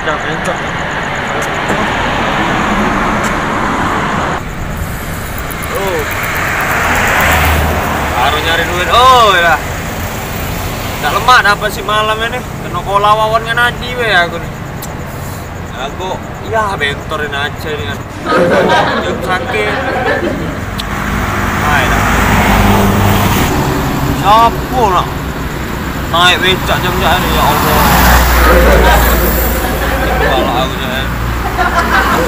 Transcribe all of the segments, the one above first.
dah bencok. Oh. Harus nyari duit. Oh ya. Tak lemak dapat si malam ini. Kena kola wawan kan Adi we aku nih. Aku ya bentorin aja nih kan. Jam sakit. Hai dah. Siapa nak naik becak jam-jam ini ya Allah. Kalau aku jangan.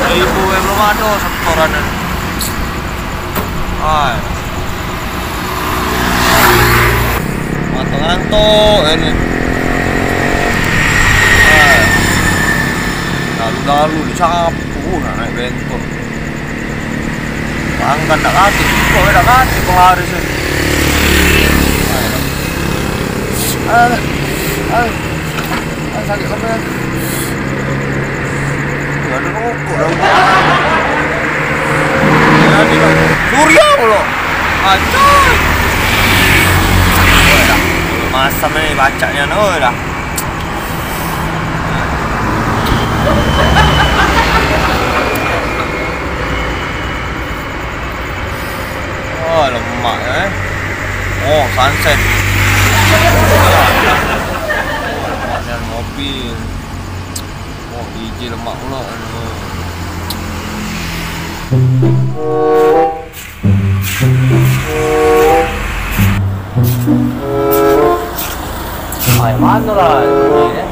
Ibu yang belum ada setoran ini. Hai. Ngantuk ini. Hai. Lalu disapu naik bentor. Angkat tak kasih, kok tak kasih kok harus ini. Sakit sampai. Gak ada rokok dong. Jadi kan Surya loh. Acuy. Udah. Masam ini bacanya udah. Oh, lemak ya. Oh, sunset. Dan mobil. Oh, DJ lemak pula. Ay, mana lah ini ya?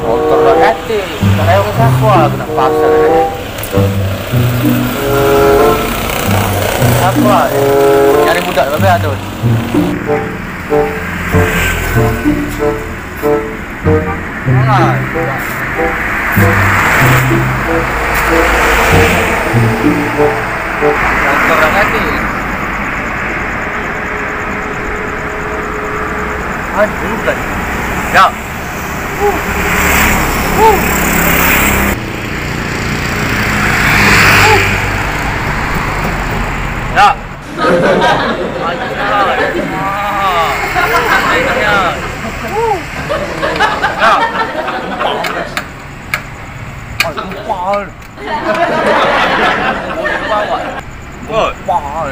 Motor hati. Saya ke siapa? Kena pasar ini. Apa? Cari budak berapa ada? Motor hati. Aduh kan. Ya. Ya.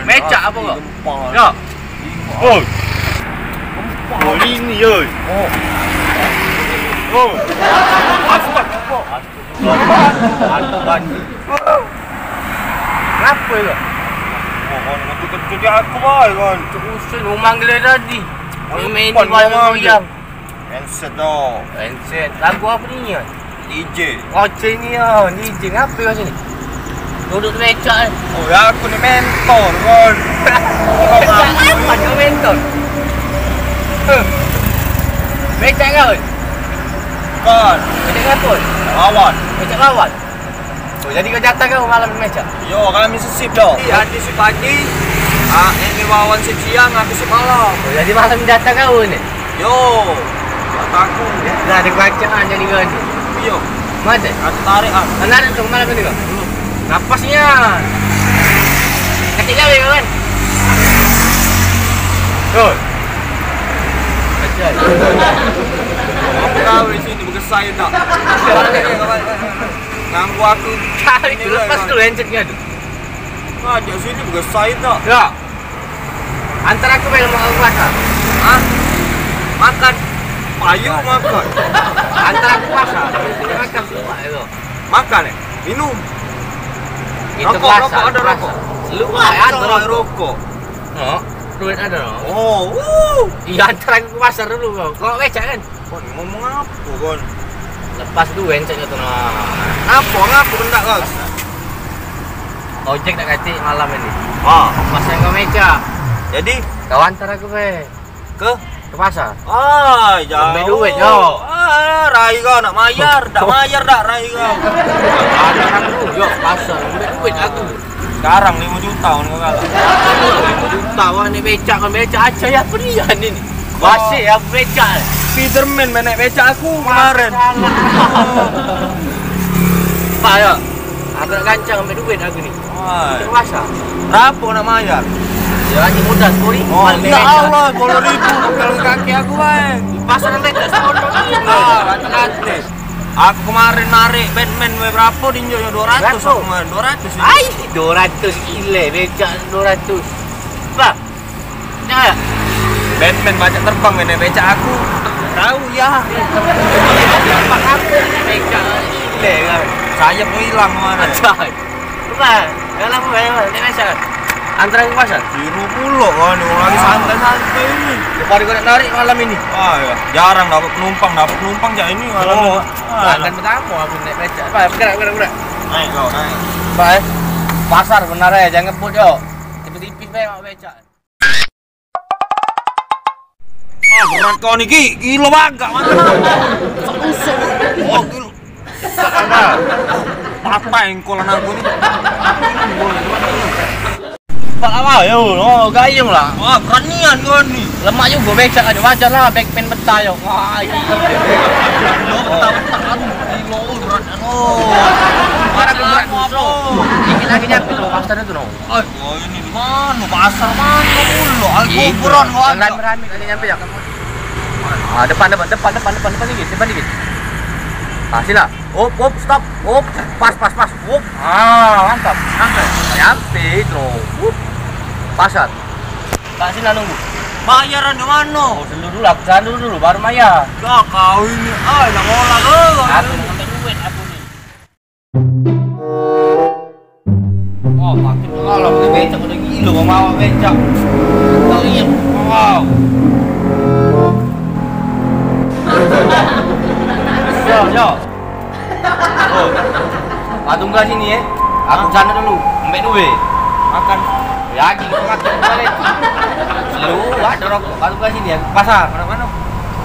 Mecak apa kok? Ya. Oh. Oh ini oi. Oh. Oh. Astagfirullah. Kenapa itu? Oh, nak kecil aku boy kan. Terusin mau manggil tadi. Main di Mana yang. Handset dah. Handset. Lagu apa ni ya? DJ. Oh ni ya. DJ ngapa kat sini? Duduk di mecak. Oh ya aku ni mentor kan. Apa kau mentor? Mecak kau? Kan. Mecak apa? Lawan. Mecak lawan. Oh, jadi kau datang kau malam di mecak? Yo kami sisip dah. Hati si pagi. Ini wawan si siang, aku si malam. Oh, jadi malam datang kau ni? Yo. Tak takut. Dah ada bacaan jadi kau ni. Yo. Mana? Ada tarik ah. Mana ada tu malam ni kau? Napasnya. Kecil kau kan? Tuh. Kecil. Apa kau di sini berkesain tak? Ganggu aku. Cari tu lepas tu handsetnya tu. Ngajak sini berkesain tak? Ya. Antara aku belum mau makan. Hah? Makan. Ayo makan. Antara aku makan. Makan semua itu. Makan ya? Minum. Itu Rokok, puasa, rokok, ada puasa. rokok. Luar ada Ada rokok. Oh, duit ada no. Oh, Iya antara aku ke pasar dulu kau. Kau becak kan? Kon ngomong apa kon? Lepas tu handsetnya tu no. Apa ngapa hendak kau? Ojek nak kati malam ini. Ah, Masa kau becak. jadi Kau antar aku ke ke pasar. jauh. Ambil duit, yo. Rai kau nak mayar, tak mayar dak rai kau. Antar aku yo pasar. Ambil duit aku. Sekarang 5 juta kau kalah. 5 juta wah ni becak kan becak aja ya berian ini. Masih ya becak. Spiderman main naik becak aku kemarin. Pak ya. Aku nak gancang ambil duit aku ni. Wah, Ke pasar. berapa nak mayar? Ya lagi mudah 10,000. Oh, ya Allah, 10.000 kalau kaki aku, bang. Pasar sampai tak 10,000. Kata-kata. Aku kemarin narik Batman berapa dinjonya 200 aku kemarin 200 ini. Ai, 200 gile becak 200. Apa? Ya. Batman banyak terbang nenek becak aku. Tahu ya. Apa aku becak gile kan. Sayap hilang kemarin. Acai. Bukan. Kalau aku kayak ini becak. Antara ke pasar. Biru pula kan, lagi santai-santai ini. Lepas kau nak narik malam ini. Ah ya, jarang dapat penumpang ya ini malam. Akan pertama aku naik becak. Apa? Gerak. Naik kau, naik. Baik. Pasar benar ya, jangan ngebut yo. Tipis-tipis bae mak becak. Ah, berat kau nih, kilo bagak mana? Oh, kilo. Sana. Apa yang kau lan aku nih? Pak apa yo, gayung lah. Wah, beranian kau nih. Lemak juga becak aja wajar lah, backman betah yo. Wah, ini. Betah-betah kan kilo berat Oh. Mana berat apa? Dikit lagi nyampe lo pasar itu no. Oh, ini di mana? Pasar mana mulu? Aku berat kau ada. Rame lagi nyampe ya kamu. Ah, depan dikit. Kasih lah. Op, stop. Op, pas. Op. Ah, mantap. Nyampe itu. Op. Pasar. Kasih lah nunggu. Bayaran di mana? Oh, dulu aku jalan dulu baru bayar. Dah kau ini, nak ngolah kau. Aku sampai duit aku nih. Oh, makin kalau kita becak udah gila mau becak. Tahu iya. Wow. Yo. Oh. Patung ke sini ya. Aku sana dulu. Ambil duit. Makan. Lagi makan balik. Lu ada rokok. Patung ke sini ya. Pasar. Mana?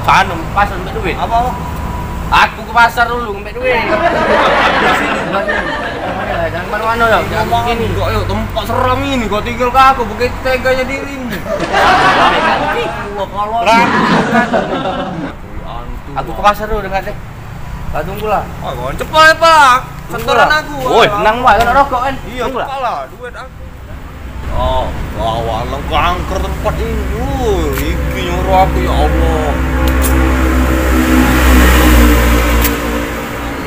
Sana pasar ambil duit. Apa? Aku ke pasar dulu ambil duit. Jangan mana-mana ya. Jangan ini kok yuk tempat seram ini kau tinggal ke aku begitu teganya dirimu. Aku ke pasar dulu dengan dek. Tunggu lah. Oh, kau cepat Pak. Setoran aku. Woi, tenang Pak, kan rokok kan. Iya, Tunggu lah. cepat lah duit aku. Oh, bawa angker tempat ini. Iki nyuruh aku ya Allah.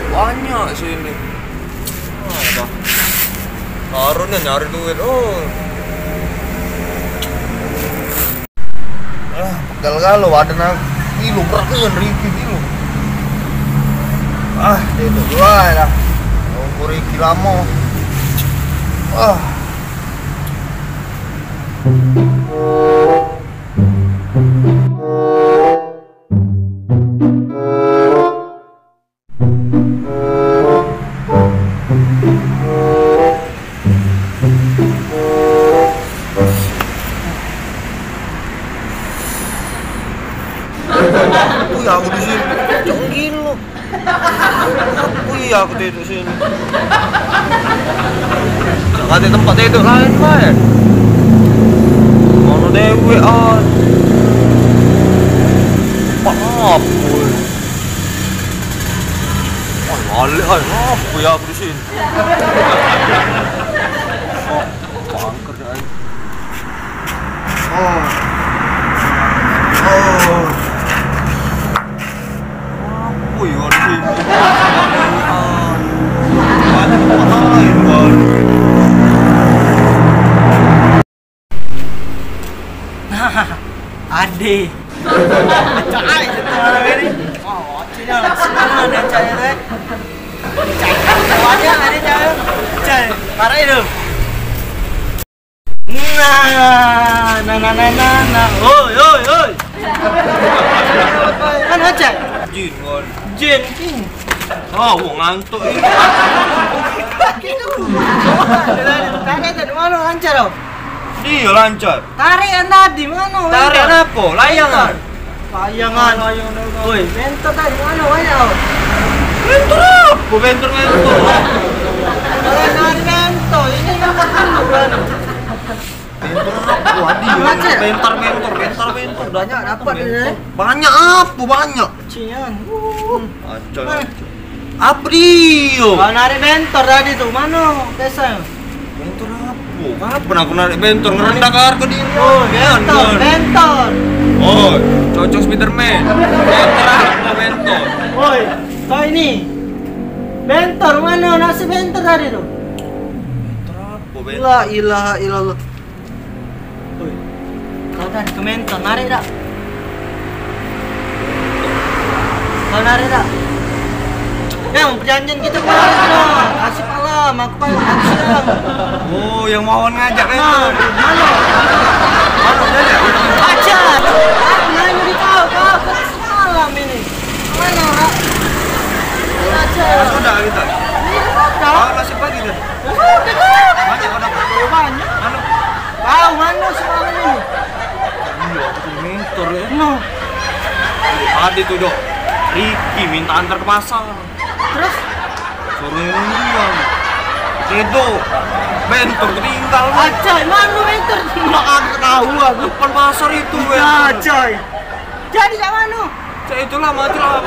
Banyak sini. Dah. Harusnya nyari duit. Oh. Pegal kalau ada nak kilo berat kan Riki kilo. Itu dua lah. Ukur Riki lama. Aku di sini, jangan gila. Aku tidur sini. Jangan di tempat tidur lain kan. Mana dewe Tempat apa? Balik apa ya aku di sini? Bangker dah. Wih, ada sini. Ada tempat lain kan. Ade. Cai setelah ini. Oh, cina semana ada cai deh. Cai wajah ada cai. Cai, parah itu. Nah. Oi. Mana cai? Jin kan. Jin. Wah, ngantuk ini. Tarik tadi mana lancar oh? Dia lancar. Tarik kan tadi mana? Tarik apa? Layangan. Layangan. Woi, bentor tadi mana banyak oh? Bentor apa? Bentor. Tarik bentor, ini nomor dulu kan? Bentor. Banyak dapat ini. Banyak apa? Banyak. Cian. Acai. Apa dia? Kau narik bentor tadi tuh mana? Desa. Bentor apa? Kapan aku narik bentor ngerendah ke harga dia? Oh, bentor. Oh, cocok Spiderman. Bentor apa bentor? Woi, kau ini Bentor mana? Nasi bentor tadi tuh. Apa bentor? La ilaha illallah. Woi. Kau tadi ke mentor, narik tak? Kau narik tak? Perjanjian kita kemarin dong. Kasih malam, aku paling siang. Oh, yang mau ngajak ya? Nah, mana? Mana ngajak? Aja. Aku nanya di kau kasih malam ini. Mana orang? Aja. Sudah kita. Kau nasib pagi kan? Banyak kau dapat. Banyak. Mana? Kau mana semalam ini? Iya, aku mentor ya. No. Tadi tuh dok, Ricky minta antar ke pasar. Terus? Suruh nunggu dia. Itu bentor ketinggal. Acay, mana mentor? Nggak aku tahu aku. Depan pasar itu Acay. Jadi jak mana? Itulah mati lah.